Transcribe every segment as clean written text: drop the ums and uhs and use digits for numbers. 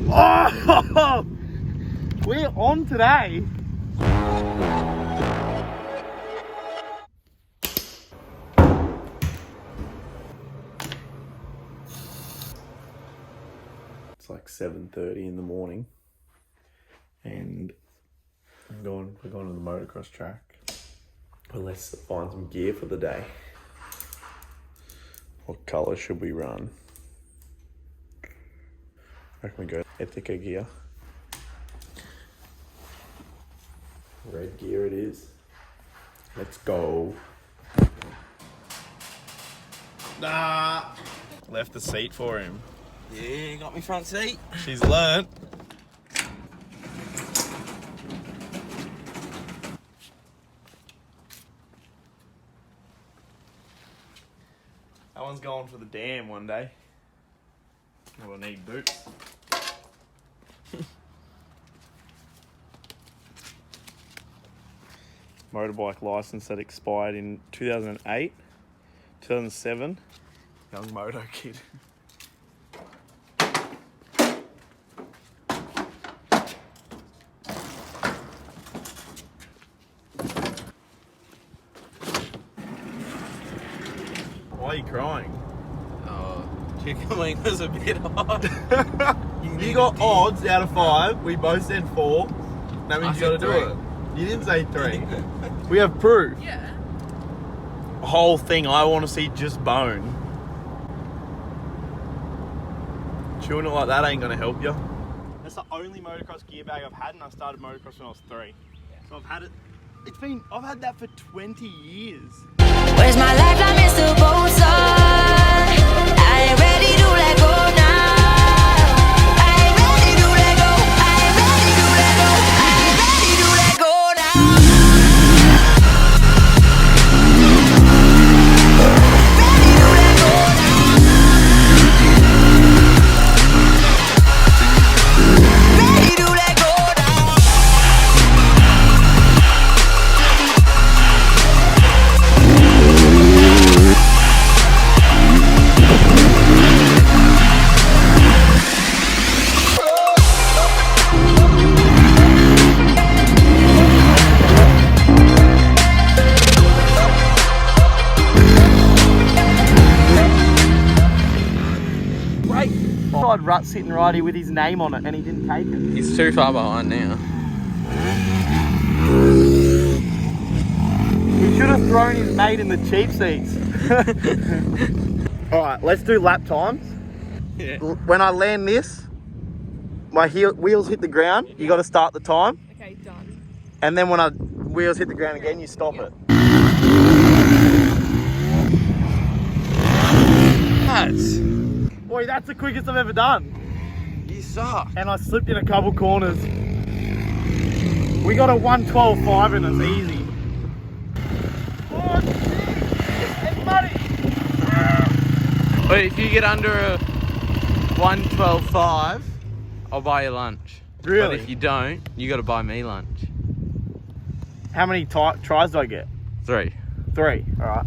Oh, we're on today. It's like 7:30 in the morning, and we're going to the motocross track. Well, let's find some gear for the day. What colour should we run? I reckon we go Ethica gear. Red gear it is. Let's go. Nah. Left the seat for him. Yeah, got me front seat. She's learnt. That one's going for the dam one day. We'll need boots. Motorbike license that expired in 2008, 2007. Young moto kid. Why are you crying? Oh, chicken wing was a bit hot. You got odds out of 5. We both said 4. That means you gotta do it. You didn't say 3. We have proof. Yeah. Whole thing, I want to see just bone. Chewing it like that ain't gonna help you. That's the only motocross gear bag I've had, and I started motocross when I was 3. So I've had it. I've had that for 20 years. Where's my lifeline, Mr. Bonesaw? I ain't ready to let go now. I ain't ready to let go. I ain't ready to let go. I ain't ready to let go now. Ready to let go now. Ready to let go now. Rut sitting right here with his name on it, and he didn't take it. He's too far behind now. He should have thrown his mate in the cheap seats. Alright, let's do lap times. Yeah. When I land this, my wheels hit the ground, you got to start the time. Okay, done. And then when wheels hit the ground again, you stop it. Boy, that's the quickest I've ever done. You suck. And I slipped in a couple corners. We got a 1:12.5 in us, easy. Oh, it's muddy. Wait, if you get under a 1:12.5, I'll buy you lunch. Really? But if you don't, you got to buy me lunch. How many tries do I get? 3. 3, alright.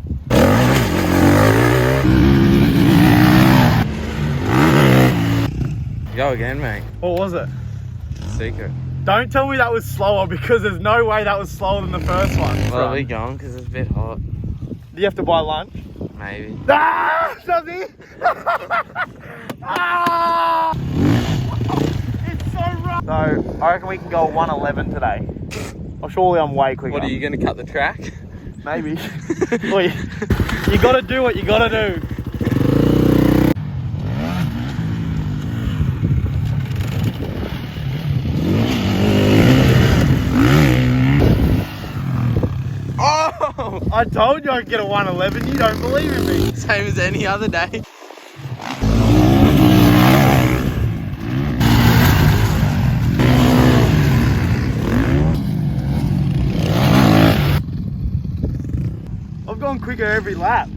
Go again, mate. What was it? Secret. Don't tell me that was slower, because there's no way that was slower than the first one. Well, we going because it's a bit hot. Do you have to buy lunch? Maybe. Ah! Shazzy! Ah! It's so rough. So, I reckon we can go 1:11 today. Oh, surely I'm way quicker. What, are you going to cut the track? Maybe. Well, you gotta do what you gotta do. Oh! I told you I'd get a 1:11. You don't believe in me. Same as any other day. I've gone quicker every lap.